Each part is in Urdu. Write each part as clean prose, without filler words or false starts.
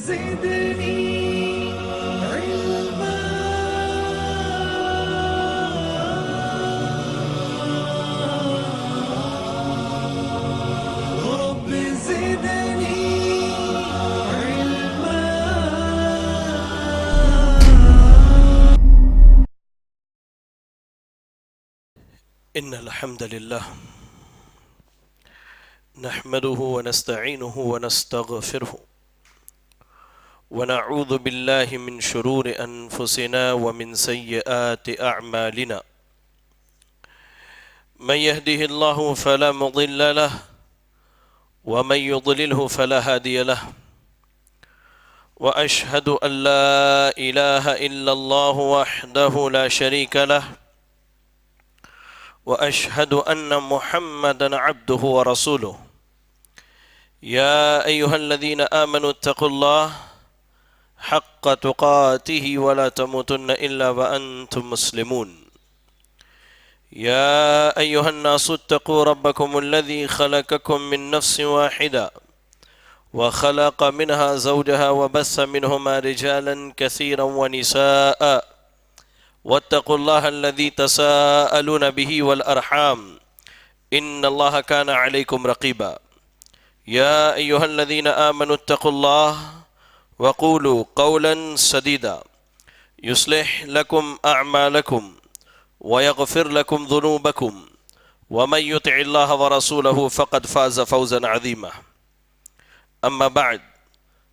زدني علما رب زدني علما. إن الحمد لله نحمده ونستعينه ونستغفره ونعوذ بالله من شرور أنفسنا ومن سيئات أعمالنا. من يهده الله فلا مضل له ومن يضلله فلا هادي له. وأشهد أن لا إله إلا الله وحده لا شريك له وأشهد أن محمدًا عبده ورسوله. يا أيها الذين آمنوا اتقوا الله حق تقاته ولا تموتن إلا وأنتم مسلمون. يا أيها الناس اتقوا ربكم الذي خلقكم من نفس واحدة وخلق منها زوجها وبث منهما رجالا كثيرا ونساء واتقوا الله الذي تساءلون به والأرحام إن الله كان عليكم رقيبا. يا أيها الذين آمنوا اتقوا الله وقولوا قولا سديدا يصلح لكم أعمالكم ويغفر لكم ذنوبكم ومن يطع الله ورسوله فقد فاز فوزا عظيما. أما بعد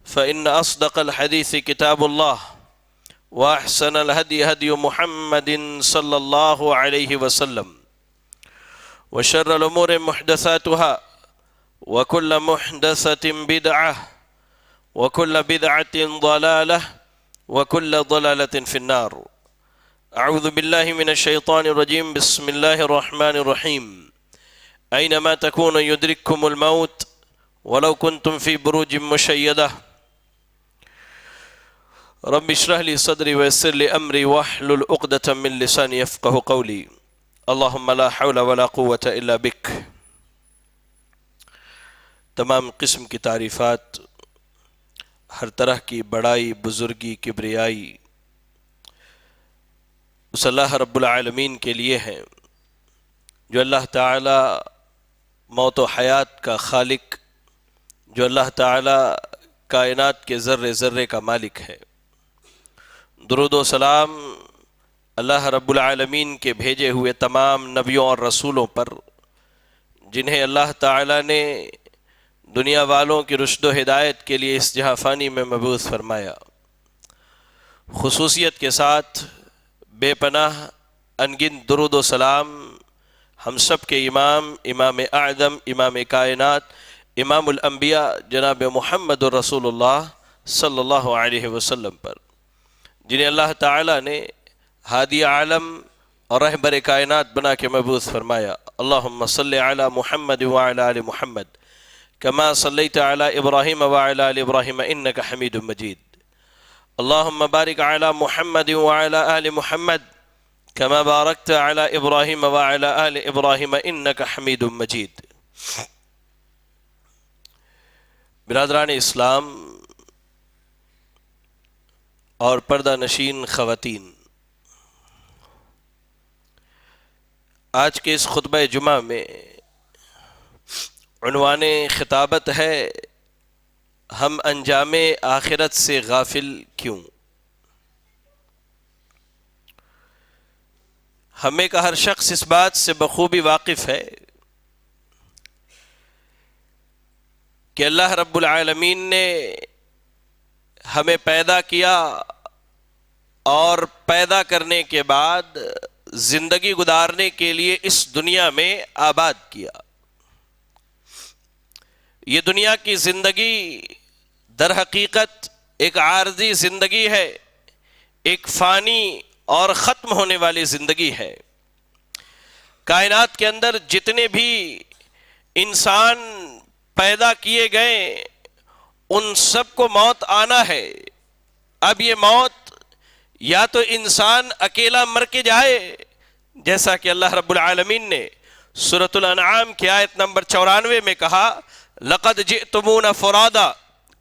فإن أصدق الحديث كتاب الله وأحسن الهدي هدي محمد صلى الله عليه وسلم وشر الأمور محدثاتها وكل محدثة بدعة وكل بدعة ضلالة وكل ضلالة في النار. أعوذ بالله من الشيطان الرجيم. بسم الله الرحمن الرحيم. أينما تكونوا يدرككم الموت ولو كنتم في بروج مشيدة. رب اشرح لي صدري ويسر لي أمري واحلل عقدة من لساني يفقه قولي. اللهم لا حول ولا قوة إلا بك. تمام قسم کی تعریفات، ہر طرح کی بڑائی، بزرگی، کبریائی اس اللہ رب العالمین کے لیے ہیں جو اللہ تعالی موت و حیات کا خالق، جو اللہ تعالی کائنات کے ذرے ذرے کا مالک ہے. درود و سلام اللہ رب العالمین کے بھیجے ہوئے تمام نبیوں اور رسولوں پر جنہیں اللہ تعالی نے دنیا والوں کی رشد و ہدایت کے لیے اس جہاں فانی میں مبعوث فرمایا. خصوصیت کے ساتھ بے پناہ انگن درود و سلام ہم سب کے امام، امام اعظم، امام کائنات، امام الانبیاء جناب محمد رسول اللہ صلی اللہ علیہ وسلم پر، جنہیں اللہ تعالیٰ نے ہادی عالم اور رہبر کائنات بنا کے مبعوث فرمایا. اللہم صلی علی محمد وعلی آل محمد کما صلیت علی ابراہیم وعلی آل ابراہیم انک حمید مجید. اللہم بارک علی محمد وعلی آل محمد کما بارکت علی ابراہیم وعلی آل ابراہیم انک حمید مجید. برادران اسلام اور پردہ نشین خواتین، آج کے اس خطبہ جمعہ میں عنوان خطابت ہے ہم انجام آخرت سے غافل کیوں. ہمیں کا ہر شخص اس بات سے بخوبی واقف ہے کہ اللہ رب العالمین نے ہمیں پیدا کیا اور پیدا کرنے کے بعد زندگی گزارنے کے لیے اس دنیا میں آباد کیا. یہ دنیا کی زندگی در حقیقت ایک عارضی زندگی ہے، ایک فانی اور ختم ہونے والی زندگی ہے. کائنات کے اندر جتنے بھی انسان پیدا کیے گئے ان سب کو موت آنا ہے. اب یہ موت یا تو انسان اکیلا مر کے جائے، جیسا کہ اللہ رب العالمین نے سورۃ الانعام کی آیت نمبر 94 میں کہا لَقَدْ جِئْتُمُونَ فُرَادًا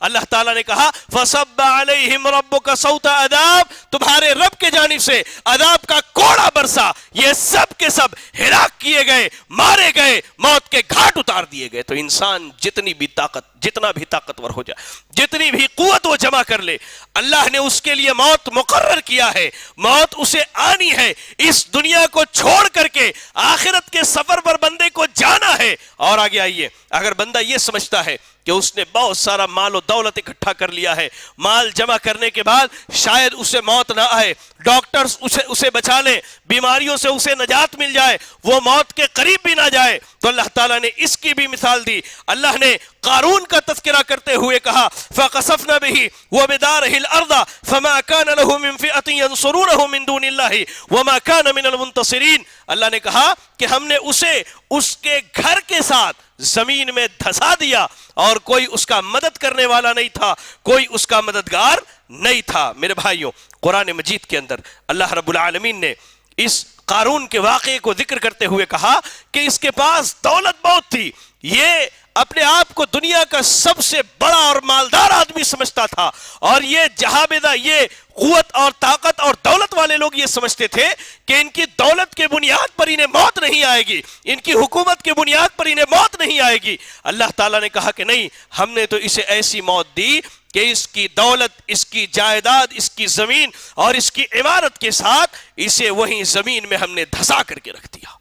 اللہ تعالیٰ نے کہا فَصَبَّ عَلَيْهِمْ رَبُّكَ صَوْتَ عَذَابٍ, تمہارے رب کے جانب سے عذاب کا کوڑا برسا. یہ سب کے سب ہلاک کیے گئے, مارے گئے, موت کے گھاٹ اتار دیے گئے. تو انسان جتنا بھی طاقتور ہو جائے, جتنی بھی قوت وہ جمع کر لے, اللہ نے اس کے لیے موت مقرر کیا ہے. موت اسے آنی ہے. اس دنیا کو چھوڑ کر کے آخرت کے سفر پر بندے کو جانا ہے. اور آگے آئیے, اگر بندہ یہ سمجھتا ہے کہ اس نے بہت سارا مال و دولت اکٹھا کر لیا ہے, مال جمع کرنے کے بعد شاید اسے موت نہ آئے, ڈاکٹرز اسے بچا لیں, بیماریوں سے اسے نجات مل جائے, وہ موت کے قریب بھی نہ جائے, تو اللہ تعالیٰ نے اس کی بھی مثال دی. اللہ نے قارون کا تذکرہ کرتے ہوئے کہا فَقَسَفْنَا بِهِ وَبِدَارِهِ الْأَرْضَ فَمَا كَانَ لَهُ مِنْ فِئَةٍ يَنْصُرُونَهُ مِنْ دُونِ اللَّهِ وَمَا كَانَ مِنَ الْمُنْتَصِرِينَ. اللہ نے کہا کہ ہم نے اسے اس کے گھر کے ساتھ زمین میں دھسا دیا اور کوئی اس کا مدد کرنے والا نہیں تھا, کوئی اس کا مددگار نہیں تھا. میرے بھائیوں, قرآن مجید کے اندر اللہ رب العالمین نے اس قارون کے واقعے کو ذکر کرتے ہوئے کہا کہ اس کے پاس دولت بہت تھی, یہ اپنے آپ کو دنیا کا سب سے بڑا اور مالدار آدمی سمجھتا تھا, اور یہ جہابدہ, یہ قوت اور طاقت اور دولت والے لوگ یہ سمجھتے تھے کہ ان کی دولت کے بنیاد پر انہیں موت نہیں آئے گی, ان کی حکومت کے بنیاد پر انہیں موت نہیں آئے گی. اللہ تعالیٰ نے کہا کہ نہیں, ہم نے تو اسے ایسی موت دی کہ اس کی دولت, اس کی جائیداد, اس کی زمین اور اس کی عمارت کے ساتھ اسے وہیں زمین میں ہم نے دھسا کر کے رکھ دیا.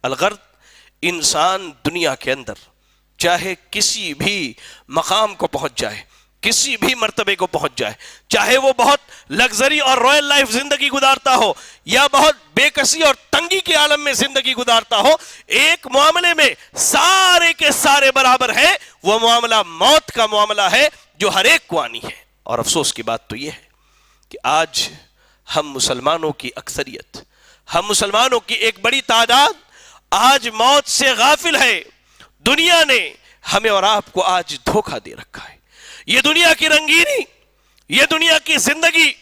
الغرض, انسان دنیا کے اندر چاہے کسی بھی مقام کو پہنچ جائے, کسی بھی مرتبے کو پہنچ جائے, چاہے وہ بہت لگزری اور رائل لائف زندگی گزارتا ہو یا بہت بے کسی اور تنگی کے عالم میں زندگی گزارتا ہو, ایک معاملے میں سارے کے سارے برابر ہے. وہ معاملہ موت کا معاملہ ہے جو ہر ایک کو آنی ہے. اور افسوس کی بات تو یہ ہے کہ آج ہم مسلمانوں کی اکثریت, ہم مسلمانوں کی ایک بڑی تعداد آج موت سے غافل ہے. دنیا نے ہمیں اور آپ کو آج دھوکہ دے رکھا ہے. یہ دنیا کی رنگینی, یہ دنیا کی زندگی,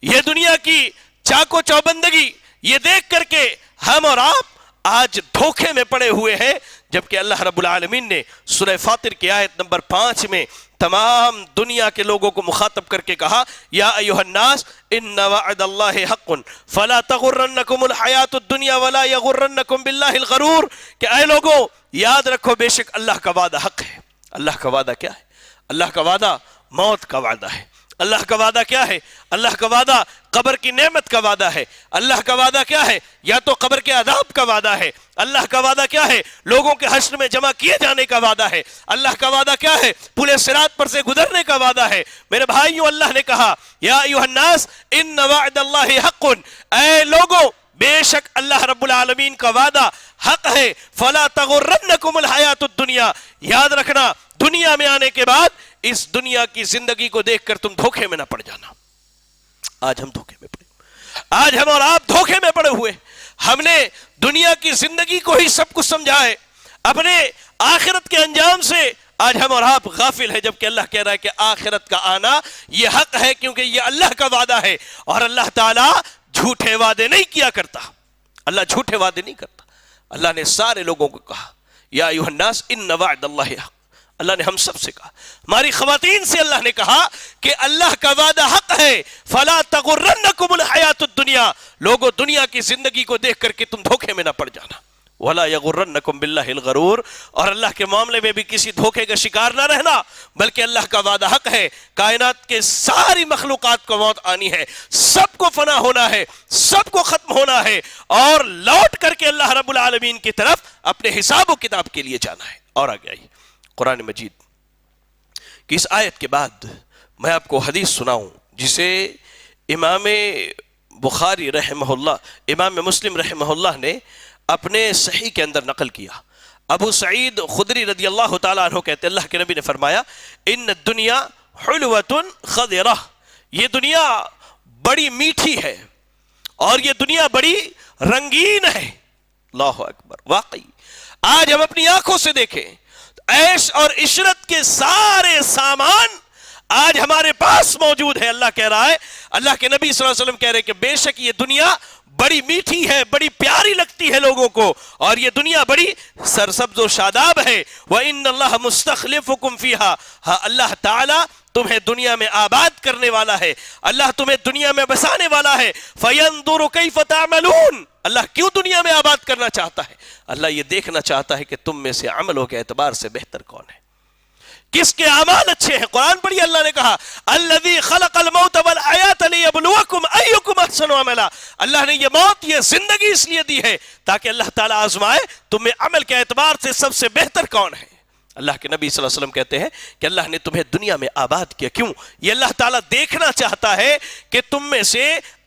یہ دنیا کی چاکو چوبندگی, یہ دیکھ کر کے ہم اور آپ آج دھوکے میں پڑے ہوئے ہیں. جبکہ اللہ رب العالمین نے سورہ فاطر کی آیت نمبر 5 میں تمام دنیا کے لوگوں کو مخاطب کر کے کہا یا ایھا الناس ان وعد اللہ حق فلا تغرنکم الحیات الدنیا ولا یغرنکم باللہ الغرور, کہ اے لوگوں یاد رکھو بے شک اللہ کا وعدہ حق ہے. اللہ کا وعدہ کیا ہے؟ اللہ کا وعدہ موت کا وعدہ ہے. اللہ کا وعدہ کیا ہے؟ اللہ کا وعدہ قبر کی نعمت کا وعدہ ہے. اللہ کا وعدہ کیا ہے؟ یا تو قبر کے عذاب کا وعدہ ہے. اللہ کا وعدہ کیا ہے؟ لوگوں کے حشر میں جمع کیے جانے کا وعدہ ہے. اللہ کا وعدہ کیا ہے؟ پورے صراط پر سے گزرنے کا وعدہ ہے. میرے بھائیوں, اللہ نے کہا یا ایھا الناس ان وعد اللہ حق, اے لوگوں بے شک اللہ رب العالمین کا وعدہ حق ہے. فلا تغرنکم الحیات الدنیا, یاد رکھنا دنیا میں آنے کے بعد اس دنیا کی زندگی کو دیکھ کر تم دھوکے میں نہ پڑ جانا. آج ہم دھوکے میں پڑے, آج ہم اور آپ دھوکے میں پڑے ہوئے. ہم نے دنیا کی زندگی کو ہی سب کچھ سمجھا ہے, اپنے آخرت کے انجام سے آج ہم اور آپ غافل ہیں. جبکہ اللہ کہہ رہا ہے کہ آخرت کا آنا یہ حق ہے, کیونکہ یہ اللہ کا وعدہ ہے. اور اللہ تعالیٰ جھوٹے وعدے نہیں کیا کرتا, اللہ جھوٹے وعدے نہیں کرتا. اللہ نے سارے لوگوں کو کہا یا ایھا الناس ان وعد اللہ حق. اللہ نے ہم سب سے کہا, ہماری خواتین سے اللہ نے کہا کہ اللہ کا وعدہ حق ہے. فلا تغرنکم الحیات الدنیا, لوگوں دنیا کی زندگی کو دیکھ کر کے تم دھوکے میں نہ پڑ جانا. ولا یغرنکم باللہ الغرور, اور اللہ کے معاملے میں بھی کسی دھوکے کا شکار نہ رہنا, بلکہ اللہ کا وعدہ حق ہے. کائنات کے ساری مخلوقات کو موت آنی ہے, سب کو فنا ہونا ہے, سب کو ختم ہونا ہے, اور لوٹ کر کے اللہ رب العالمین کی طرف اپنے حساب و کتاب کے لیے جانا ہے. اور آگے آئیے, قرآن مجید کی اس آیت کے بعد میں آپ کو حدیث سناؤں جسے امام بخاری رحمہ اللہ, امام مسلم رحمہ اللہ نے اپنے صحیح کے اندر نقل کیا. ابو سعید خدری رضی اللہ تعالیٰ عنہ کہتے اللہ کے نبی نے فرمایا ان الدنیا حلوۃ خضرہ, یہ دنیا بڑی میٹھی ہے اور یہ دنیا بڑی رنگین ہے. اللہ اکبر. واقعی آج ہم اپنی آنکھوں سے دیکھیں, عیش اور عشرت کے سارے سامان آج ہمارے پاس موجود ہے. اللہ کہہ رہا ہے, اللہ کے نبی صلی اللہ علیہ وسلم کہہ رہے کہ بے شک یہ دنیا بڑی میٹھی ہے، بڑی پیاری لگتی ہے لوگوں کو، اور یہ دنیا بڑی سرسبز و شاداب ہے۔ وَإِنَّ اللَّهَ مُسْتَخْلِفُكُمْ فِيهَا، ہاں اللہ تعالیٰ تمہیں دنیا میں آباد کرنے والا ہے، اللہ تمہیں دنیا میں بسانے والا ہے۔ فَيَنْظُرُ كَيْفَ تَعْمَلُونَ، اللہ کیوں دنیا میں آباد کرنا چاہتا ہے؟ اللہ یہ دیکھنا چاہتا ہے کہ تم میں سے عملوں کے اعتبار سے بہتر کون ہے، کس کے اعمال اچھے ہیں۔ قرآن پڑھی، اللہ نے کہا الذی خلق الموت والحیات لیبلوکم ایکم احسن عملا، اللہ نے یہ موت، یہ زندگی اس لیے دی ہے تاکہ اللہ تعالیٰ آزمائے تم میں عمل کے اعتبار سے سب سے بہتر کون ہے۔ اللہ کے نبی صلی اللہ علیہ وسلم کہتے ہیں کہ اللہ نے تمہیں دنیا میں آباد کیا، کیوں؟ یہ اللہ تعالیٰ دیکھنا چاہتا ہے کہ تم میں سے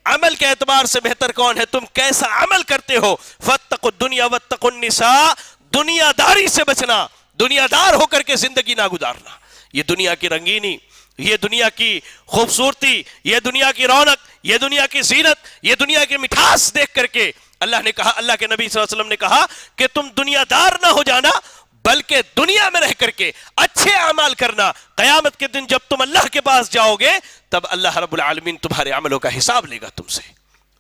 عمل کے اعتبار سے بہتر کون ہے، تم کیسا عمل کرتے ہو۔ فاتقوا الدنیا واتقوا النساء، دنیا داری سے بچنا، دنیا دار ہو کر کے زندگی نہ گزارنا۔ یہ دنیا کی رنگینی، یہ دنیا کی خوبصورتی، یہ دنیا کی رونق، یہ دنیا کی زینت، یہ دنیا کی مٹھاس دیکھ کر کے اللہ نے کہا، اللہ کے نبی صلی اللہ علیہ وسلم نے کہا کہ تم دنیا دار نہ ہو جانا، بلکہ دنیا میں رہ کر کے اچھے اعمال کرنا۔ قیامت کے دن جب تم اللہ کے پاس جاؤ گے تب اللہ رب العالمین تمہارے عملوں کا حساب لے گا تم سے۔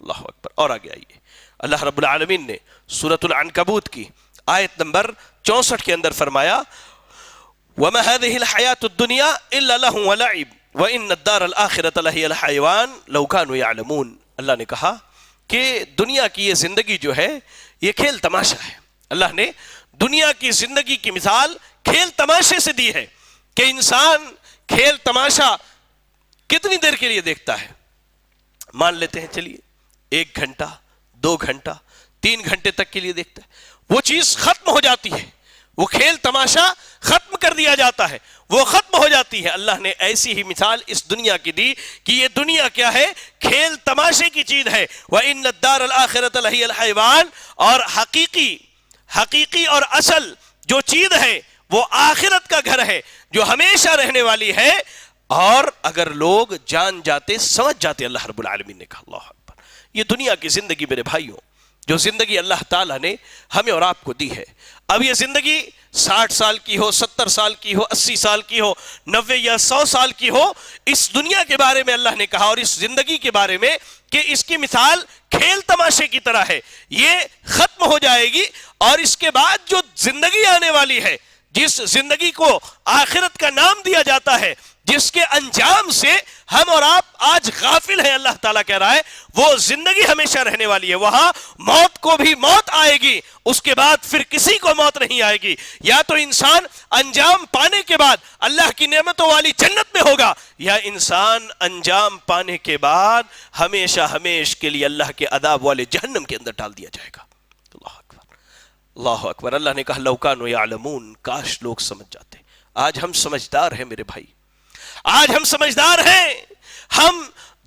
اللہ اکبر۔ اور آگے آئیے، اللہ رب العالمین نے سورۃ العنکبوت کی آیت نمبر 64 کے اندر فرمایا وَمَا هَذِهِ الْحَيَاةُ الدُّنْيَا إِلَّا لَهْوٌ وَلَعِبٌ وَإِنَّ الدَّارَ الْآخِرَةَ لَهِيَ الْحَيَوَانُ لَوْ كَانُوا يَعْلَمُونَ۔ اللہ نے کہا کہ دنیا کی یہ زندگی جو ہے یہ کھیل تماشا ہے۔ اللہ نے دنیا کی زندگی کی مثال کھیل تماشے سے دی ہے کہ انسان کھیل تماشا کتنی دیر کے لیے دیکھتا ہے؟ مان لیتے ہیں چلیے 1 گھنٹہ 2 گھنٹہ 3 گھنٹے تک کے لیے دیکھتا ہے، وہ چیز ختم ہو جاتی ہے، وہ کھیل تماشا ختم کر دیا جاتا ہے، وہ ختم ہو جاتی ہے۔ اللہ نے ایسی ہی مثال اس دنیا کی دی کہ یہ دنیا کیا ہے؟ کھیل تماشے کی چیز ہے۔ وَإِنَّ الدَّارَ الْآخِرَةَ لَهِيَ الْحَيَوَانُ، اور حقیقی اور اصل جو چیز ہے وہ آخرت کا گھر ہے جو ہمیشہ رہنے والی ہے۔ اور اگر لوگ جان جاتے سمجھ جاتے، اللہ رب العالمین نے کہا، اللہ اکبر، یہ دنیا کی زندگی میرے بھائیوں، جو زندگی اللہ تعالیٰ نے ہمیں اور آپ کو دی ہے، اب یہ زندگی 60 سال کی ہو، 70 سال کی ہو، 80 سال کی ہو، 90 یا 100 سال کی ہو، اس دنیا کے بارے میں اللہ نے کہا اور اس زندگی کے بارے میں کہ اس کی مثال کھیل تماشے کی طرح ہے، یہ ختم ہو جائے گی، اور اس کے بعد جو زندگی آنے والی ہے، جس زندگی کو آخرت کا نام دیا جاتا ہے، جس کے انجام سے ہم اور آپ آج غافل ہیں، اللہ تعالیٰ کہہ رہا ہے وہ زندگی ہمیشہ رہنے والی ہے۔ وہاں موت کو بھی موت آئے گی، اس کے بعد پھر کسی کو موت نہیں آئے گی۔ یا تو انسان انجام پانے کے بعد اللہ کی نعمتوں والی جنت میں ہوگا، یا انسان انجام پانے کے بعد ہمیشہ ہمیش کے لیے اللہ کے عذاب والے جہنم کے اندر ڈال دیا جائے گا۔ اللہ اکبر، اللہ اکبر۔ اللہ نے کہا لو کانوا یعلمون، کاش لوگ سمجھ جاتے۔ آج ہم سمجھدار ہیں میرے بھائی، آج ہم سمجھدار ہیں، ہم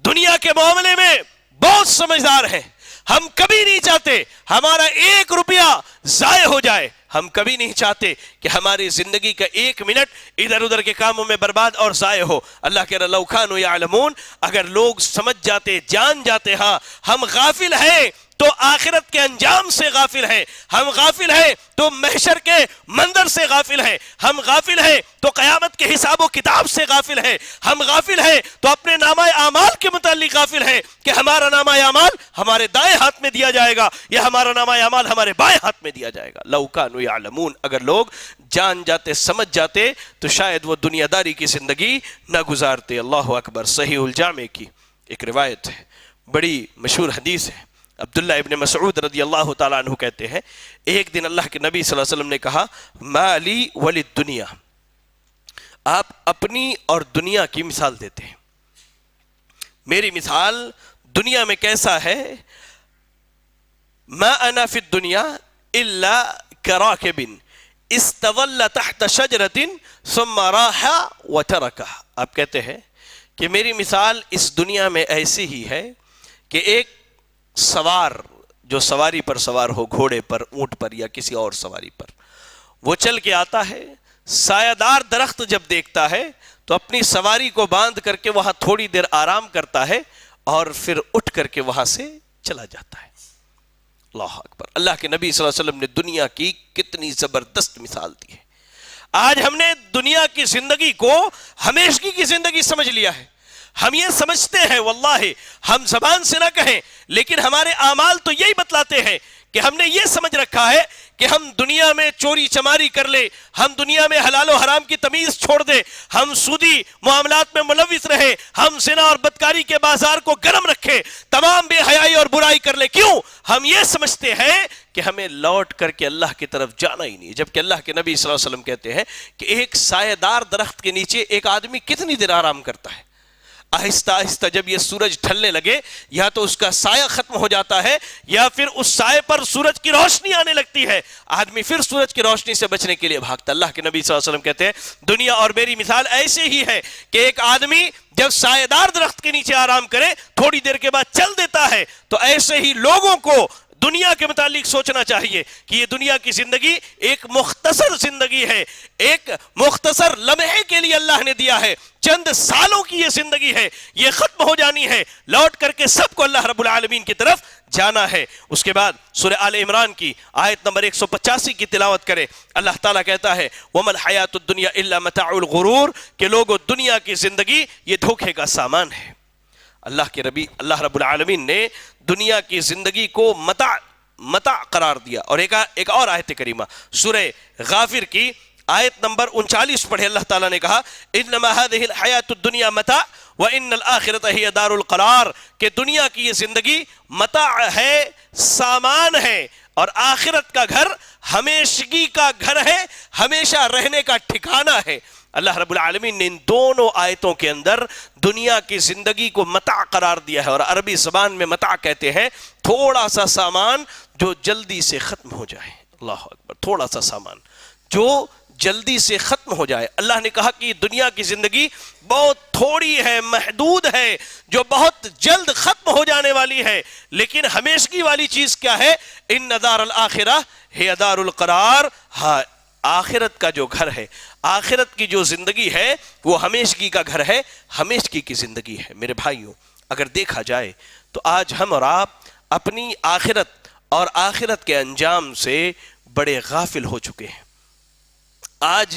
دنیا کے معاملے میں بہت سمجھدار ہیں۔ ہم کبھی نہیں چاہتے ہمارا 1 روپیہ ضائع ہو جائے، ہم کبھی نہیں چاہتے کہ ہماری زندگی کا 1 منٹ ادھر ادھر کے کاموں میں برباد اور ضائع ہو۔ اللہ کہہ رہا لو کانوا یعلمون، اگر لوگ سمجھ جاتے، جان جاتے، ہاں ہم غافل ہیں تو آخرت کے انجام سے غافل ہیں، ہم غافل ہیں تو محشر کے منظر سے غافل ہیں، ہم غافل ہیں تو قیامت کے حساب و کتاب سے غافل ہیں، ہم غافل ہیں تو اپنے نامہ اعمال کے متعلق غافل ہیں کہ ہمارا نامہ اعمال ہمارے دائیں ہاتھ میں دیا جائے گا یا ہمارا نامہ اعمال ہمارے بائیں ہاتھ میں دیا جائے گا۔ لو کانوا یعلمون، اگر لوگ جان جاتے، سمجھ جاتے تو شاید وہ دنیا داری کی زندگی نہ گزارتے۔ اللہ اکبر۔ صحیح الجامع کی ایک روایت ہے، بڑی مشہور حدیث ہے، عبداللہ ابن مسعود رضی اللہ تعالیٰ عنہ کہتے ہیں ایک دن اللہ کے نبی صلی اللہ علیہ وسلم نے کہا ما لی وللدنیا، آپ اپنی اور دنیا کی مثال دیتے ہیں، میری مثال دنیا میں کیسا ہے؟ ما انا فی الدنیا الا کراکب استظل تحت شجرۃ ثم راح وترکہ۔ آپ کہتے ہیں کہ میری مثال اس دنیا میں ایسی ہی ہے کہ ایک سوار جو سواری پر سوار ہو، گھوڑے پر، اونٹ پر یا کسی اور سواری پر، وہ چل کے آتا ہے، سایہ دار درخت جب دیکھتا ہے تو اپنی سواری کو باندھ کر کے وہاں تھوڑی دیر آرام کرتا ہے اور پھر اٹھ کر کے وہاں سے چلا جاتا ہے۔ اللہ اکبر۔ اللہ کے نبی صلی اللہ علیہ وسلم نے دنیا کی کتنی زبردست مثال دی ہے۔ آج ہم نے دنیا کی زندگی کو ہمیشگی کی زندگی سمجھ لیا ہے، ہم یہ سمجھتے ہیں، واللہ ہم زبان سے نہ کہیں لیکن ہمارے اعمال تو یہی بتلاتے ہیں کہ ہم نے یہ سمجھ رکھا ہے کہ ہم دنیا میں چوری چماری کر لیں، ہم دنیا میں حلال و حرام کی تمیز چھوڑ دیں، ہم سودی معاملات میں ملوث رہیں، ہم زنا اور بدکاری کے بازار کو گرم رکھیں، تمام بے حیائی اور برائی کر لیں۔ کیوں؟ ہم یہ سمجھتے ہیں کہ ہمیں لوٹ کر کے اللہ کی طرف جانا ہی نہیں، جبکہ اللہ کے نبی صلی اللہ علیہ وسلم کہتے ہیں کہ ایک سایہ دار درخت کے نیچے ایک آدمی کتنی دیر آرام کرتا ہے؟ آہستہ آہستہ جب یہ سورج ڈھلنے لگے، یا تو اس کا سایہ ختم ہو جاتا ہے یا پھر اس سائے پر سورج کی روشنی آنے لگتی ہے، آدمی پھر سورج کی روشنی سے بچنے کے لیے بھاگتا۔ اللہ کے نبی صلی اللہ علیہ وسلم کہتے ہیں دنیا اور میری مثال ایسے ہی ہے کہ ایک آدمی جب سایہ دار درخت کے نیچے آرام کرے تھوڑی دیر کے بعد چل دیتا ہے، تو ایسے ہی لوگوں کو دنیا کے متعلق سوچنا چاہیے کہ یہ دنیا کی زندگی ایک مختصر زندگی ہے، ایک مختصر لمحے کے لیے اللہ نے دیا ہے، چند سالوں کی یہ زندگی ہے، یہ ختم ہو جانی ہے، لوٹ کر کے سب کو اللہ رب العالمین کی طرف جانا ہے۔ اس کے بعد سورہ آل عمران کی آیت نمبر 185 کی تلاوت کرے، اللہ تعالیٰ کہتا ہے وَمَا الْحَيَاةُ الدُّنْيَا إِلَّا مَتَاعُ الْغُرُورِ کہ لوگوں دنیا کی زندگی یہ دھوکے کا سامان ہے۔ اللہ رب العالمین نے دنیا کی زندگی کو متاع قرار دیا۔ اور ایک اور آیت کریمہ سورہ غافر کی آیت نمبر 39 پڑھے، اللہ تعالیٰ نے کہا انما هذه الحیاة الدنیا متاع وان الآخرۃ ہی دار القرار کہ دنیا کی یہ زندگی متاع ہے، سامان ہے، اور آخرت کا گھر ہمیشگی کا گھر ہے، ہمیشہ رہنے کا ٹھکانہ ہے۔ اللہ رب العالمین نے ان دونوں آیتوں کے اندر دنیا کی زندگی کو متاع قرار دیا ہے، اور عربی زبان میں متاع کہتے ہیں تھوڑا سا سامان جو جلدی سے ختم ہو جائے۔ اللہ اکبر، تھوڑا سا سامان جو جلدی سے ختم ہو جائے۔ اللہ نے کہا کہ دنیا کی زندگی بہت تھوڑی ہے، محدود ہے، جو بہت جلد ختم ہو جانے والی ہے، لیکن ہمیشگی والی چیز کیا ہے؟ ان دار الآخرہ ہی دار القرار، ہاں آخرت کا جو گھر ہے، آخرت کی جو زندگی ہے وہ ہمیشگی کا گھر ہے، ہمیشگی کی زندگی ہے۔ میرے بھائیوں، اگر دیکھا جائے تو آج ہم اور آپ اپنی آخرت اور آخرت کے انجام سے بڑے غافل ہو چکے ہیں۔ آج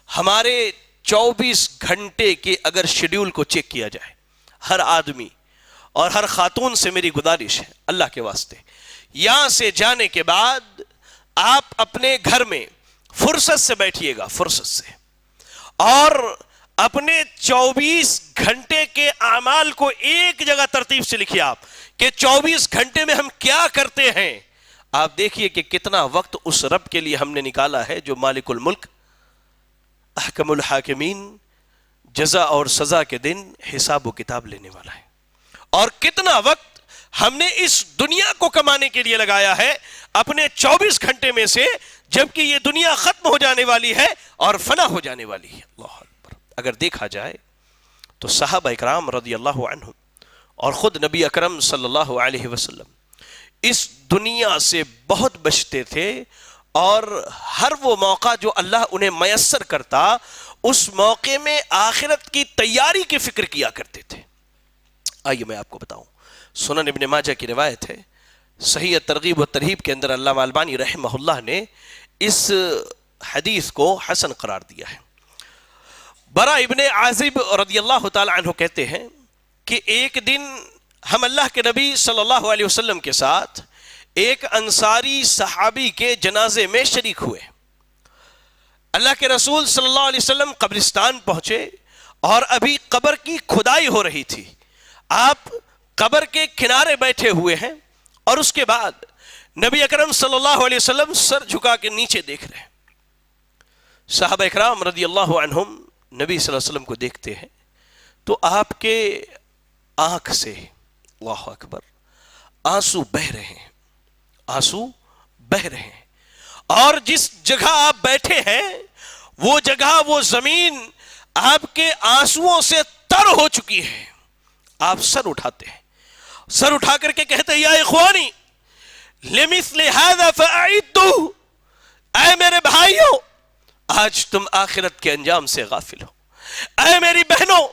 ہمارے 24 گھنٹے کے اگر شیڈیول کو چیک کیا جائے، ہر آدمی اور ہر خاتون سے میری گزارش ہے اللہ کے واسطے، یہاں سے جانے کے بعد آپ اپنے گھر میں فرصت سے بیٹھیے گا، فرصت سے، اور اپنے 24 گھنٹے کے اعمال کو ایک جگہ ترتیب سے لکھیے آپ کہ 24 گھنٹے میں ہم کیا کرتے ہیں۔ آپ دیکھیے کہ کتنا وقت اس رب کے لیے ہم نے نکالا ہے جو مالک الملک، احکم الحاکمین، جزا اور سزا کے دن حساب و کتاب لینے والا ہے، اور کتنا وقت ہم نے اس دنیا کو کمانے کے لیے لگایا ہے اپنے 24 گھنٹے میں سے، جبکہ یہ دنیا ختم ہو جانے والی ہے اور فنا ہو جانے والی ہے۔ اللہ اکبر۔ اگر دیکھا جائے تو صحابہ اکرام رضی اللہ عنہم اور خود نبی اکرم صلی اللہ علیہ وسلم اس دنیا سے بہت بچتے تھے، اور ہر وہ موقع جو اللہ انہیں میسر کرتا اس موقع میں آخرت کی تیاری کی فکر کیا کرتے تھے۔ آئیے میں آپ کو بتاؤں، سنن ابن ماجہ کی روایت ہے، صحیح ترغیب و ترہیب کے اندر علامہ البانی رحمہ اللہ نے اس حدیث کو حسن قرار دیا ہے۔ برا ابن عازب رضی اللہ تعالی عنہ کہتے ہیں کہ ایک دن ہم اللہ کے نبی صلی اللہ علیہ وسلم کے ساتھ ایک انصاری صحابی کے جنازے میں شریک ہوئے۔ اللہ کے رسول صلی اللہ علیہ وسلم قبرستان پہنچے اور ابھی قبر کی کھدائی ہو رہی تھی، آپ قبر کے کنارے بیٹھے ہوئے ہیں، اور اس کے بعد نبی اکرم صلی اللہ علیہ وسلم سر جھکا کے نیچے دیکھ رہے ہیں۔ صحابہ اکرام رضی اللہ عنہم نبی صلی اللہ علیہ وسلم کو دیکھتے ہیں تو آپ کے آنکھ سے اللہ اکبر آنسو بہہ رہے ہیں، آنسو بہہ رہے ہیں، اور جس جگہ آپ بیٹھے ہیں وہ جگہ، وہ زمین آپ کے آنسوؤں سے تر ہو چکی ہے۔ آپ سر اٹھاتے ہیں، سر اٹھا کر کے کہتے ہیں یا اخوانی لمثل هذا فاعدوا، اے میرے بھائیوں آج تم آخرت کے انجام سے غافل ہو، اے میری بہنوں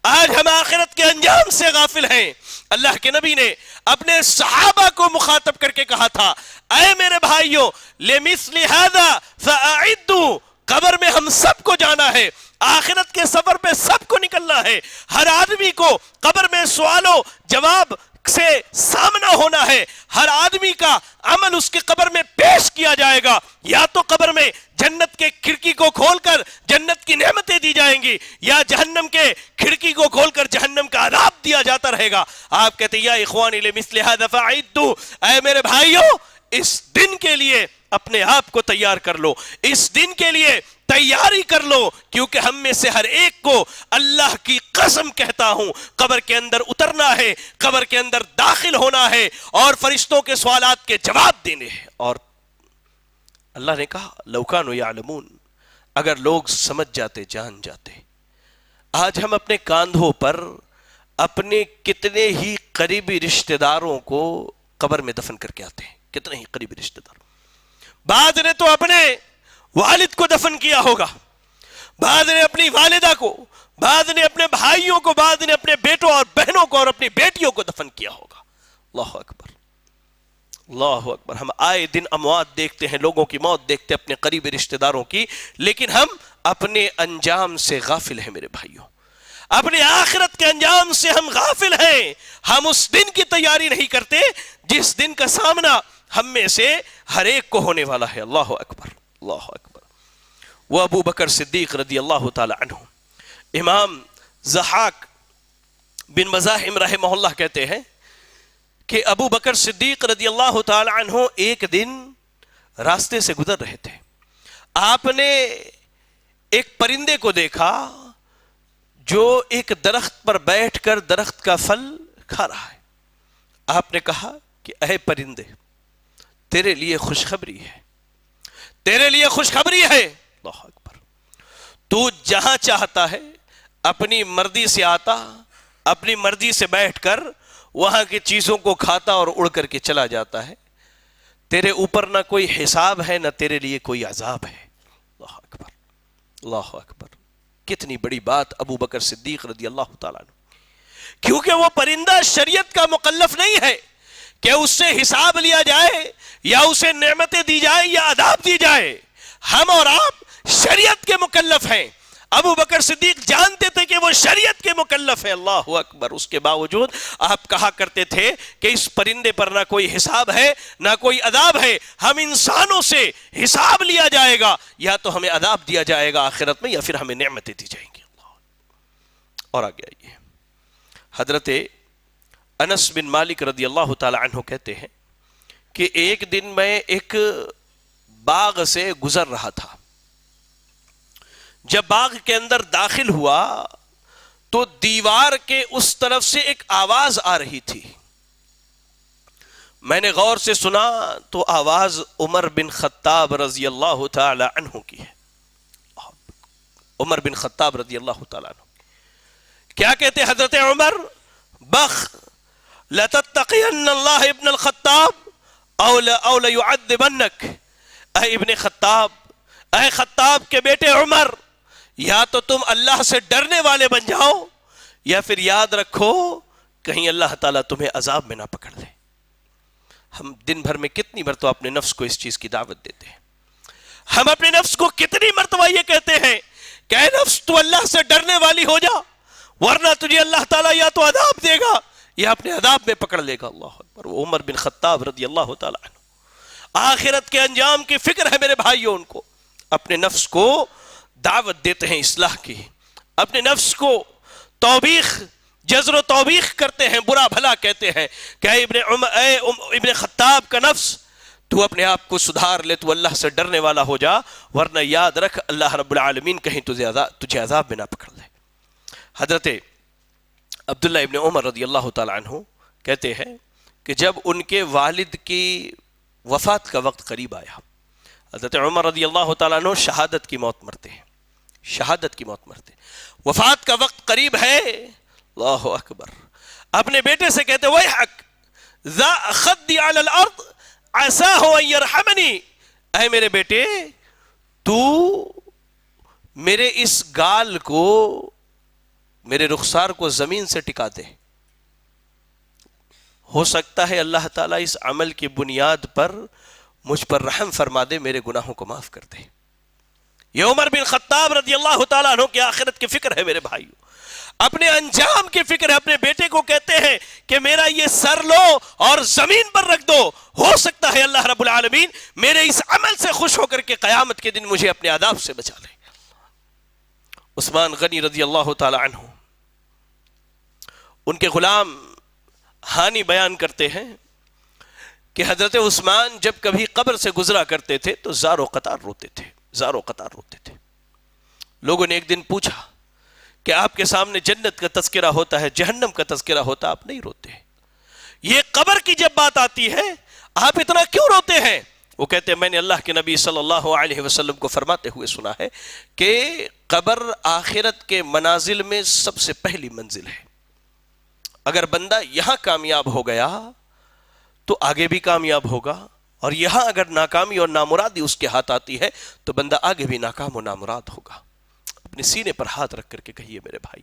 آج ہم آخرت کے انجام سے غافل ہیں۔ اللہ کے نبی نے اپنے صحابہ کو مخاطب کر کے کہا تھا اے میرے بھائیوں لمثل هذا فاعدوا، قبر میں ہم سب کو جانا ہے، آخرت کے سفر پہ سب کو نکلنا ہے، ہر آدمی کو قبر میں سوال و جواب سے سامنا ہونا ہے، ہر آدمی کا عمل اس کی قبر میں پیش کیا جائے گا. یا تو قبر میں جنت کے کھڑکی کو کھول کر جنت کی نعمتیں دی جائیں گی، یا جہنم کے کھڑکی کو کھول کر جہنم کا عذاب دیا جاتا رہے گا. آپ کہتے ہیں یا اخوانی لمثل ھذا فاعدوا، اے میرے بھائیوں اس دن کے لیے اپنے آپ کو تیار کر لو، اس دن کے لیے تیاری کر لو، کیونکہ ہم میں سے ہر ایک کو اللہ کی قسم کہتا ہوں قبر کے اندر اترنا ہے، قبر کے اندر داخل ہونا ہے اور فرشتوں کے سوالات کے جواب دینے ہیں. اور اللہ نے کہا لو کانوا یعلمون، اگر لوگ سمجھ جاتے، جان جاتے. آج ہم اپنے کاندھوں پر اپنے کتنے ہی قریبی رشتہ داروں کو قبر میں دفن کر کے آتے ہیں، کتنے ہی قریبی رشتہ دار. بعض نے تو اپنے والد کو دفن کیا ہوگا، بعض نے اپنی والدہ کو، بعض نے اپنے بھائیوں کو، بعض نے اپنے بیٹوں اور بہنوں کو اور اپنی بیٹیوں کو دفن کیا ہوگا. اللہ اکبر، اللہ اکبر. ہم آئے دن اموات دیکھتے ہیں، لوگوں کی موت دیکھتے ہیں، اپنے قریبی رشتہ داروں کی، لیکن ہم اپنے انجام سے غافل ہیں میرے بھائیوں. اپنے آخرت کے انجام سے ہم غافل ہیں. ہم اس دن کی تیاری نہیں کرتے جس دن کا سامنا ہم میں سے ہر ایک کو ہونے والا ہے. اللہ اکبر، اللہ اکبر. وہ ابو بکر صدیق رضی اللہ تعالی عنہ، امام ضحاک بن مزاحم رحمہ اللہ کہتے ہیں کہ ابو بکر صدیق رضی اللہ تعالی عنہ ایک دن راستے سے گزر رہے تھے. آپ نے ایک پرندے کو دیکھا جو ایک درخت پر بیٹھ کر درخت کا پھل کھا رہا ہے. آپ نے کہا کہ اے پرندے، تیرے لیے خوشخبری ہے، تیرے لیے خوشخبری ہے. اللہ اکبر. تو جہاں چاہتا ہے اپنی مرضی سے آتا، اپنی مرضی سے بیٹھ کر وہاں کی چیزوں کو کھاتا اور اڑ کر کے چلا جاتا ہے. تیرے اوپر نہ کوئی حساب ہے، نہ تیرے لیے کوئی عذاب ہے. اللہ اکبر، اللہ اکبر. کتنی بڑی بات ابو بکر صدیق رضی اللہ تعالیٰ عنہ. کیونکہ وہ پرندہ شریعت کا مکلف نہیں ہے کہ اس سے حساب لیا جائے یا اسے نعمتیں دی جائے یا عذاب دی جائے. ہم اور آپ شریعت کے مکلف ہیں. ابو بکر صدیق جانتے تھے کہ وہ شریعت کے مکلف ہیں. اللہ اکبر. اس کے باوجود آپ کہا کرتے تھے کہ اس پرندے پر نہ کوئی حساب ہے نہ کوئی عذاب ہے. ہم انسانوں سے حساب لیا جائے گا، یا تو ہمیں عذاب دیا جائے گا آخرت میں، یا پھر ہمیں نعمتیں دی جائیں گی. اللہ. اور آگے آئیے، حضرت انس بن مالک رضی اللہ تعالی عنہ کہتے ہیں کہ ایک دن میں ایک باغ سے گزر رہا تھا. جب باغ کے اندر داخل ہوا تو دیوار کے اس طرف سے ایک آواز آ رہی تھی. میں نے غور سے سنا تو آواز عمر بن خطاب رضی اللہ تعالی عنہ کی ہے. عمر بن خطاب رضی اللہ تعالی عنہ کیا کہتے حضرت عمر؟ بخ لتتقین اللہ ابن الخطاب او لیعذبنک. اے ابن خطاب، اے خطاب کے بیٹے عمر، یا تو تم اللہ سے ڈرنے والے بن جاؤ، یا پھر یاد رکھو کہیں اللہ تعالیٰ تمہیں عذاب میں نہ پکڑ لے. ہم دن بھر میں کتنی مرتبہ اپنے نفس کو اس چیز کی دعوت دیتے ہیں. ہم اپنے نفس کو کتنی مرتبہ یہ کہتے ہیں کہ اے نفس تو اللہ سے ڈرنے والی ہو جا، ورنہ تجھے اللہ تعالیٰ یا تو عذاب دے گا یا اپنے عذاب میں پکڑ لے گا. اللہ اکبر. وہ عمر بن خطاب رضی اللہ تعالیٰ عنہ، آخرت کے انجام کی فکر ہے میرے بھائیوں. ان کو اپنے نفس کو دعوت دیتے ہیں اصلاح کی، اپنے نفس کو توبیخ، جزر و توبیخ کرتے ہیں، برا بھلا کہتے ہیں کہ اے ابن خطاب کا نفس، تو اپنے آپ کو سدھار لے، تو اللہ سے ڈرنے والا ہو جا، ورنہ یاد رکھ اللہ رب العالمین کہیں تجھے عذاب میں نہ پکڑ لے. حضرت عبداللہ ابن عمر رضی اللہ تعالی عنہ کہتے ہیں کہ جب ان کے والد کی وفات کا وقت قریب آیا، حضرت عمر رضی اللہ تعالیٰ عنہ شہادت کی موت مرتے ہیں، شہادت کی موت مرتے، وفات کا وقت قریب ہے. اللہ اکبر. اپنے بیٹے سے کہتے ویحک ذا خدی علی الارض عساہ ان یرحمنی. اے میرے بیٹے، تو میرے اس گال کو، میرے رخسار کو زمین سے ٹکا دے، ہو سکتا ہے اللہ تعالیٰ اس عمل کی بنیاد پر مجھ پر رحم فرما دے، میرے گناہوں کو معاف کر دے. یہ عمر بن خطاب رضی اللہ تعالیٰ عنہ کی آخرت کی فکر ہے میرے بھائیو، اپنے انجام کی فکر ہے. اپنے بیٹے کو کہتے ہیں کہ میرا یہ سر لو اور زمین پر رکھ دو، ہو سکتا ہے اللہ رب العالمین میرے اس عمل سے خوش ہو کر کے قیامت کے دن مجھے اپنے عذاب سے بچا لے. عثمان غنی رضی اللہ تعالی عنہ، ان کے غلام ہانی بیان کرتے ہیں کہ حضرت عثمان جب کبھی قبر سے گزرا کرتے تھے تو زار و قطار روتے تھے، زار و قطار روتے تھے. لوگوں نے ایک دن پوچھا کہ آپ کے سامنے جنت کا تذکرہ ہوتا ہے، جہنم کا تذکرہ ہوتا، آپ نہیں روتے؟ یہ قبر کی جب بات آتی ہے آپ اتنا کیوں روتے ہیں؟ وہ کہتے ہیں میں نے اللہ کے نبی صلی اللہ علیہ وسلم کو فرماتے ہوئے سنا ہے کہ قبر آخرت کے منازل میں سب سے پہلی منزل ہے. اگر بندہ یہاں کامیاب ہو گیا تو آگے بھی کامیاب ہوگا، اور یہاں اگر ناکامی اور نامرادی اس کے ہاتھ آتی ہے تو بندہ آگے بھی ناکام و نامراد ہوگا. اپنے سینے پر ہاتھ رکھ کر کے کہیے میرے بھائی،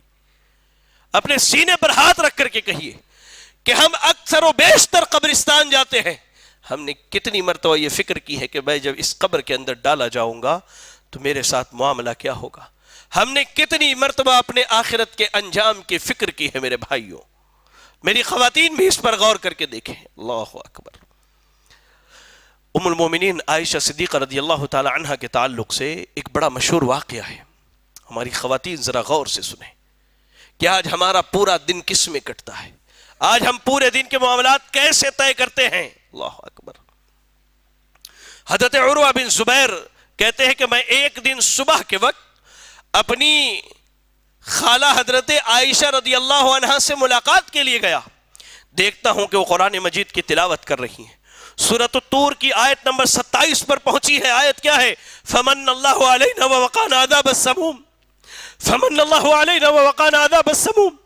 اپنے سینے پر ہاتھ رکھ کر کے کہیے کہ ہم اکثر و بیشتر قبرستان جاتے ہیں، ہم نے کتنی مرتبہ یہ فکر کی ہے کہ میں جب اس قبر کے اندر ڈالا جاؤں گا تو میرے ساتھ معاملہ کیا ہوگا؟ ہم نے کتنی مرتبہ اپنے آخرت کے انجام کی فکر کی ہے میرے بھائیوں. میری خواتین بھی اس پر غور کر کے دیکھیں. اللہ اکبر. ام المومنین عائشہ صدیقہ رضی اللہ تعالی عنہ کے تعلق سے ایک بڑا مشہور واقعہ ہے. ہماری خواتین ذرا غور سے سنیں کہ آج ہمارا پورا دن کس میں کٹتا ہے، آج ہم پورے دن کے معاملات کیسے طے کرتے ہیں. اللہ اکبر. حضرت عروہ بن زبیر کہتے ہیں کہ میں ایک دن صبح کے وقت اپنی خالہ حضرت عائشہ رضی اللہ عنہ سے ملاقات کے لیے گیا. دیکھتا ہوں کہ وہ قرآن مجید کی تلاوت کر رہی ہیں. سورۃ الطور کی آیت نمبر 27 پر پہنچی ہے. آیت کیا ہے؟ فمن اللہ علینا ووقانا عذاب السموم، فمن اللہ علینا ووقانا عذاب السموم.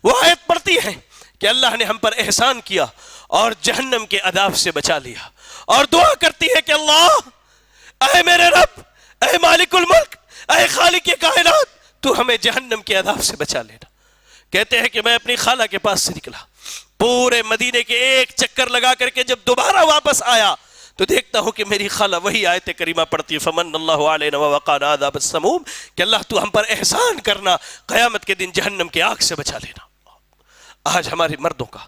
وہ آیت پڑھتی ہے کہ اللہ نے ہم پر احسان کیا اور جہنم کے عذاب سے بچا لیا، اور دعا کرتی ہے کہ اللہ اے میرے رب، اے مالک الملک، اے خالق کائنات، تو ہمیں جہنم کے عذاب سے بچا لینا. کہتے ہیں کہ میں اپنی خالہ کے پاس سے نکلا، پورے مدینے کے ایک چکر لگا کر کے جب دوبارہ واپس آیا تو دیکھتا ہوں کہ میری خالہ وہی آیت کریمہ پڑھتی ہے فمن اللہ علینا ووقانا عذاب السموم، کہ اللہ تو ہم پر احسان کرنا، قیامت کے دن جہنم کے آگ سے بچا لینا. آج ہمارے مردوں کا،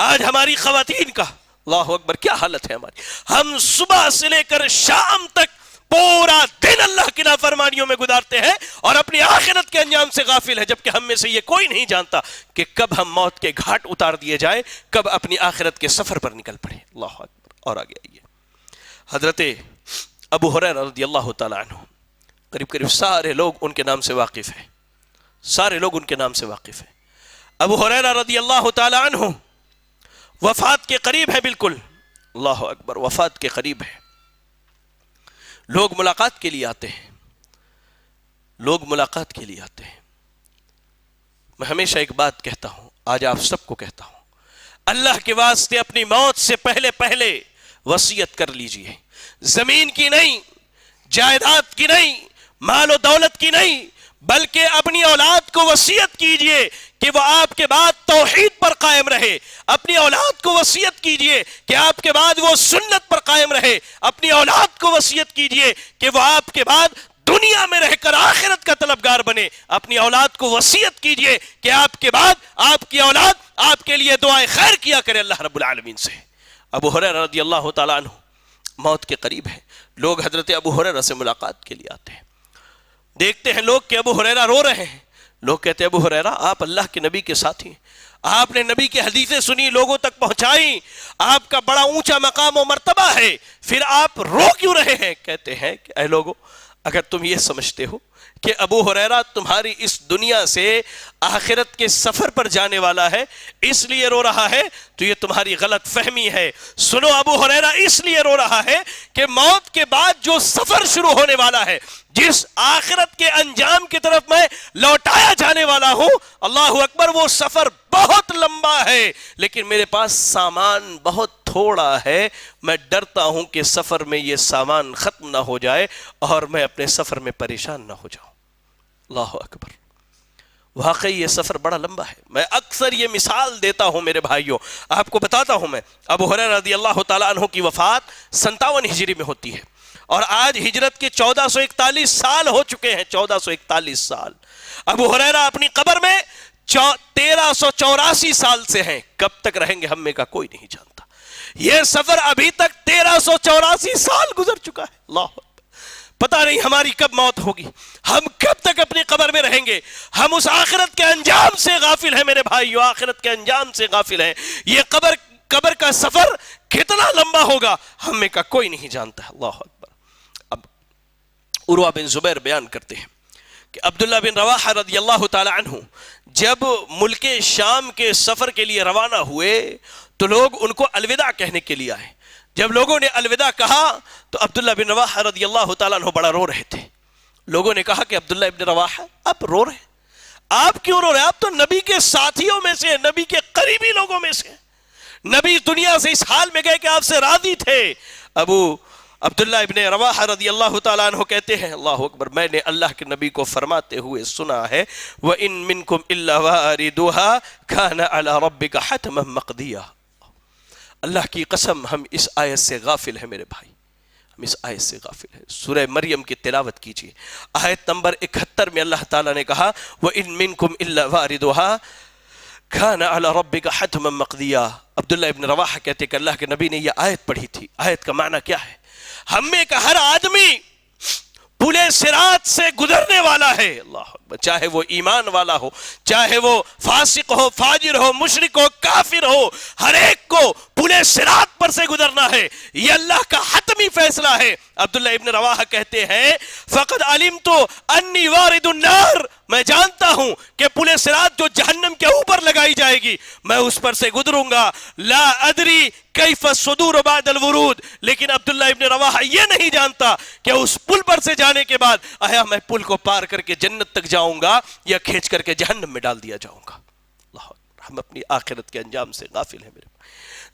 آج ہماری خواتین کا، اللہ اکبر، کیا حالت ہے ہماری. ہم صبح سے لے کر شام تک پورا دن اللہ کی نافرمانیوں میں گزارتے ہیں اور اپنی آخرت کے انجام سے غافل ہے، جبکہ ہم میں سے یہ کوئی نہیں جانتا کہ کب ہم موت کے گھاٹ اتار دیے جائے، کب اپنی آخرت کے سفر پر نکل پڑے. اللہ اکبر. اور آگے آئیے. حضرت ابو ہریرہ رضی اللہ تعالی عنہ، قریب قریب سارے لوگ ان کے نام سے واقف ہیں، سارے لوگ ان کے نام سے واقف ہیں. ابو ہریرہ رضی اللہ تعالی عنہ وفات کے قریب ہے، بالکل. اللہ اکبر. وفات کے قریب ہے. لوگ ملاقات کے لیے آتے ہیں، لوگ ملاقات کے لیے آتے ہیں. میں ہمیشہ ایک بات کہتا ہوں، آج آپ سب کو کہتا ہوں، اللہ کے واسطے اپنی موت سے پہلے پہلے وصیت کر لیجئے. زمین کی نہیں، جائیداد کی نہیں، مال و دولت کی نہیں، بلکہ اپنی اولاد کو وصیت کیجئے کہ وہ آپ کے بعد توحید پر قائم رہے. اپنی اولاد کو وصیت کیجئے کہ آپ کے بعد وہ سنت پر قائم رہے. اپنی اولاد کو وصیت کیجئے کہ وہ آپ کے بعد دنیا میں رہ کر آخرت کا طلبگار بنے. اپنی اولاد کو وصیت کیجئے کہ آپ کے بعد آپ کی اولاد آپ کے لیے دعائیں خیر کیا کرے اللہ رب العالمین سے. ابو ہریرہ رضی اللہ تعالیٰ عنہ موت کے قریب ہے. لوگ حضرت ابو ہریرہ سے ملاقات کے لیے آتے ہیں. دیکھتے ہیں لوگ کہ ابو ہریرہ رو رہے ہیں. لوگ کہتے ہیں ابو ہریرہ آپ اللہ کے نبی کے ساتھی ہیں، آپ نے نبی کی حدیثیں سنی، لوگوں تک پہنچائی، آپ کا بڑا اونچا مقام و مرتبہ ہے، پھر آپ رو کیوں رہے ہیں؟ کہتے ہیں کہ اے لوگو، اگر تم یہ سمجھتے ہو کہ ابو ہریرہ تمہاری اس دنیا سے آخرت کے سفر پر جانے والا ہے اس لیے رو رہا ہے تو یہ تمہاری غلط فہمی ہے. سنو، ابو ہریرہ اس لیے رو رہا ہے کہ موت کے بعد جو سفر شروع ہونے والا ہے، جس آخرت کے انجام کی طرف میں لوٹایا جانے والا ہوں، اللہ اکبر، وہ سفر بہت لمبا ہے لیکن میرے پاس سامان بہت تھوڑا ہے. میں ڈرتا ہوں کہ سفر میں یہ سامان ختم نہ ہو جائے اور میں اپنے سفر میں پریشان نہ ہو جاؤں. اللہ اکبر. واقعی یہ سفر بڑا لمبا ہے. میں اکثر یہ مثال دیتا ہوں میرے بھائیوں، آپ کو بتاتا ہوں. میں ابو ہریرہ رضی اللہ تعالیٰ عنہ کی وفات 57 ہجری میں ہوتی ہے اور آج ہجرت کے 1441 سال ہو چکے ہیں، 1441 سال۔ ابو ہریرہ اپنی قبر میں 1384 سال سے ہیں، کب تک رہیں گے ہم میں کا کوئی نہیں جانتا۔ یہ سفر ابھی تک 1384 سال گزر چکا ہے، اللہ اکبر۔ پتہ نہیں ہماری کب موت ہوگی، ہم کب تک اپنی قبر میں رہیں گے۔ ہم اس آخرت کے انجام سے غافل ہیں میرے بھائیو، آخرت کے انجام سے غافل ہیں۔ یہ قبر کا سفر کتنا لمبا ہوگا ہم میں کا کوئی نہیں جانتا، اللہ اکبر۔ اب عروہ بن زبیر بیان کرتے ہیں کہ عبداللہ بن رواحہ رضی اللہ تعالی عنہ جب ملک شام کے سفر کے لیے روانہ ہوئے تو لوگ ان کو الوداع کہنے کے لیے آئے۔ جب لوگوں نے الوداع کہا تو عبداللہ بن رواحہ رضی اللہ تعالیٰ عنہ بڑا رو رہے تھے۔ لوگوں نے کہا کہ عبداللہ بن رواحہ آپ رو رہے ہیں، آپ کیوں رو رہے ہیں؟ آپ تو نبی کے ساتھیوں میں سے، نبی کے قریبی لوگوں میں سے، نبی دنیا سے اس حال میں گئے کہ آپ سے راضی تھے۔ ابو عبداللہ ابن رواحہ رضی اللہ تعالیٰ عنہ کہتے ہیں اللہ اکبر، میں نے اللہ کے نبی کو فرماتے ہوئے سنا ہے وَإِن مِّنكُمْ إِلَّا وَارِدُهَا كَانَ عَلَى رَبِّكَ حَتْمًا مَقْضِيًّا۔ اللہ کی قسم ہم اس آیت سے غافل ہیں میرے بھائی، ہم اس آیت سے غافل ہیں۔ سورہ مریم کی تلاوت کیجئے، آیت نمبر 71 میں اللہ تعالیٰ نے کہا وَإِن مِّنكُمْ إِلَّا وَارِدُهَا كَانَ عَلَى رَبِّكَ حَتْمًا مَقْضِيًّا۔ عبداللہ ابن رواحہ کہتے کہ اللہ کے نبی نے یہ آیت پڑھی تھی۔ آیت کا معنی کیا ہے؟ ہم میں کا ہر آدمی پلے صراط سے گزرنے والا ہے، اللہ اکبر، چاہے وہ ایمان والا ہو، چاہے وہ فاسق ہو، فاجر ہو، مشرک ہو، کافر ہو، ہر ایک کو پلے صراط پر سے گزرنا ہے، یہ اللہ کا حتمی فیصلہ ہے۔ عبداللہ ابن رواحہ کہتے ہیں فَقَدْ عَلِمْتُ أَنِّي وَارِدُ النَّارِ، میں جانتا ہوں کہ پلے صراط جو جہنم کے اوپر لگائی جائے گی میں اس پر سے گزروں گا، لا ادری کیف الصدور بعد الورود، لیکن عبداللہ ابن رواحہ یہ نہیں جانتا کہ اس پل پر سے جانے کے بعد آیا میں پل کو پار کر کے جنت تک جاؤں گا یا کھینچ کر کے جہنم میں ڈال دیا جاؤں گا۔ اللہ اکبر، ہم اپنی آخرت کے انجام سے غافل ہیں میرے۔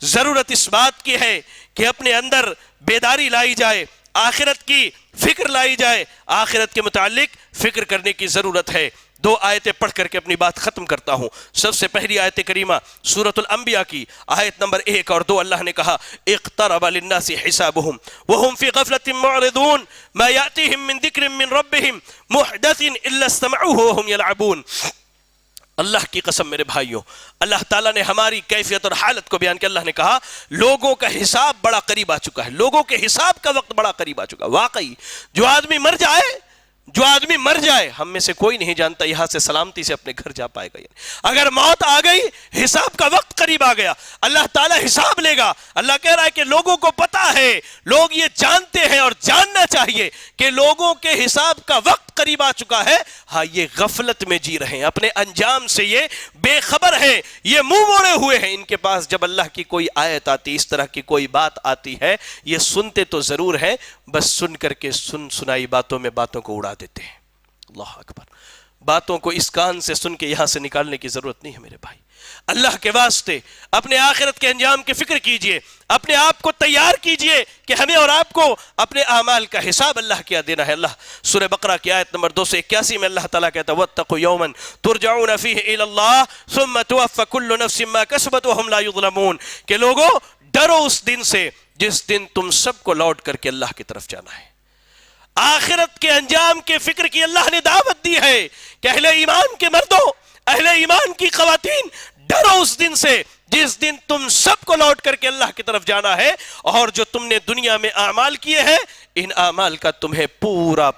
ضرورت اس بات کی ہے کہ اپنے اندر بیداری لائی جائے، آخرت کی فکر لائی جائے، آخرت کے متعلق فکر کرنے کی ضرورت ہے۔ دو آیتیں پڑھ کر کے اپنی بات ختم کرتا ہوں۔ سب سے پہلی آیت کریمہ سورۃ الانبیاء کی آیت نمبر 1 اور 2، اللہ نے کہا اقترب للناس حسابهم وهم في غفلة معرضون ما يأتيهم من ذکر من ربهم محدث الا استمعوه وهم يلعبون۔ اللہ کی قسم میرے بھائیوں، اللہ تعالیٰ نے ہماری کیفیت اور حالت کو بیان کیا۔ اللہ نے کہا لوگوں کا حساب بڑا قریب آ چکا ہے، لوگوں کے حساب کا وقت بڑا قریب آ چکا ہے۔ واقعی جو آدمی مر جائے ہم میں سے کوئی نہیں جانتا یہاں سے سلامتی سے اپنے گھر جا پائے گا۔ اگر موت آ گئی حساب کا وقت قریب آ گیا، اللہ تعالیٰ حساب لے گا۔ اللہ کہہ رہا ہے کہ لوگوں کو پتا ہے، لوگ یہ جانتے ہیں اور جاننا چاہیے کہ لوگوں کے حساب کا وقت قریب آ چکا ہے۔ ہاں یہ غفلت میں جی رہے ہیں، اپنے انجام سے یہ بے خبر ہیں، یہ منہ موڑے ہوئے ہیں۔ ان کے پاس جب اللہ کی کوئی آیت آتی، اس طرح کی کوئی بات آتی ہے، یہ سنتے تو ضرور ہیں، بس سن کر کے سنائی باتوں میں باتوں کو اڑا دیتے ہیں۔ اللہ اکبر، باتوں کو اس کان سے سن کے یہاں سے نکالنے کی ضرورت نہیں ہے میرے بھائی۔ اللہ کے واسطے اپنے آخرت کے انجام کی فکر کیجئے، اپنے آپ کو تیار کیجئے کہ ہمیں اور آپ کو اپنے اعمال کا حساب اللہ کیا دینا ہے۔ اللہ سورہ بقرہ کی آیت نمبر 281 میں اللہ تعالیٰ کہتا ہے وَاتَّقُوا يَوْمًا تُرْجَعُونَ فِيهِ إِلَى اللَّهِ ثُمَّ تُوَفَّى كُلُّ نَفْسٍ مَا كَسَبَتْ وَهُمْ لَا يُظْلَمُونَ، کہ لوگوں ڈرو اس دن سے جس دن تم سب کو لوٹ کر کے اللہ کی طرف جانا ہے۔ آخرت کے انجام کے فکر کی اللہ نے دعوت دی ہے کہ اہل ایمان کے مردوں، اہل ایمان کی خواتین، ڈرو اس دن سے جس دن تم سب کو لوٹ کر کے اللہ کی طرف جانا ہے، اور جو تم نے دنیا میں اعمال کیے ہیں ان اعمال کا تمہیں پورا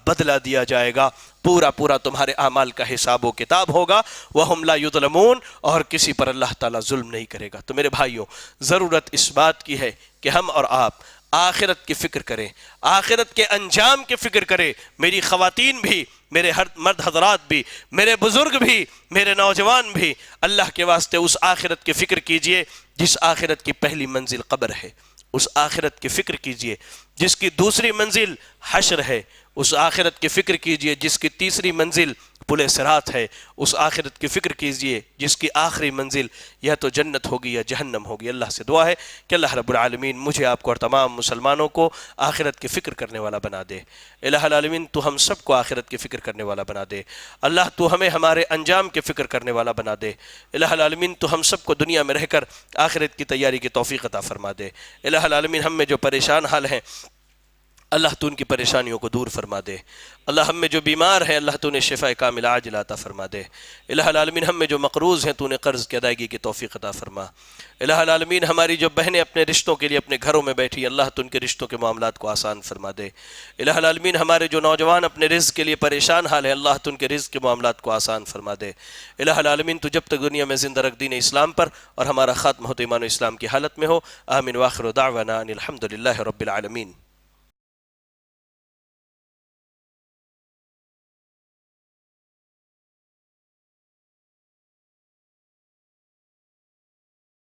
بدلہ دیا جائے گا، پورا تمہارے اعمال کا حساب و کتاب ہوگا۔ وَهُمْ لَا يُظْلَمُونَ، اور کسی پر اللہ تعالیٰ ظلم نہیں کرے گا۔ تو میرے بھائیوں، ضرورت اس بات کی ہے کہ ہم اور آپ آخرت کی فکر کریں، آخرت کے انجام کی فکر کریں۔ میری خواتین بھی، میرے مرد حضرات بھی، میرے بزرگ بھی، میرے نوجوان بھی، اللہ کے واسطے اس آخرت کی فکر کیجئے جس آخرت کی پہلی منزل قبر ہے، اس آخرت کی فکر کیجئے جس کی دوسری منزل حشر ہے، اس آخرت کی فکر کیجئے جس کی تیسری منزل پل صراط ہے، اس آخرت کی فکر کیجئے جس کی آخری منزل یا تو جنت ہوگی یا جہنم ہوگی۔ اللہ سے دعا ہے کہ اللہ رب العالمین مجھے آپ کو اور تمام مسلمانوں کو آخرت کی فکر کرنے والا بنا دے۔ الہ العالمین تو ہم سب کو آخرت کی فکر کرنے والا بنا دے۔ اللہ تو ہمیں ہمارے انجام کی فکر کرنے والا بنا دے۔ الہ العالمین تو ہم سب کو دنیا میں رہ کر آخرت کی تیاری کی توفیق عطا فرما دے۔ الہ العالمین ہم میں جو پریشان حال ہیں اللہ تو ان کی پریشانیوں کو دور فرما دے۔ اللہ ہم میں جو بیمار ہیں اللہ تو انہیں شفاء کاملہ عاجلہ عطا فرما دے۔ الہ العالمین ہم میں جو مقروض ہیں تو انہیں قرض کی ادائیگی کی توفیق عطا فرما۔ الہ العالمین ہماری جو بہنیں اپنے رشتوں کے لیے اپنے گھروں میں بیٹھی اللہ تو ان کے رشتوں کے معاملات کو آسان فرما دے۔ الہ العالمین ہمارے جو نوجوان اپنے رزق کے لیے پریشان حال ہے اللہ تو ان کے رزق کے معاملات کو آسان فرما دے۔ الہ العالمین تو جب تک دنیا میں زندہ رکھ دین اسلام پر اور ہمارا خاتمہ ہو تو ایمان و اسلام کی حالت میں ہو۔ آمین۔ وآخر دعوانا ان الحمد للہ رب العالمین۔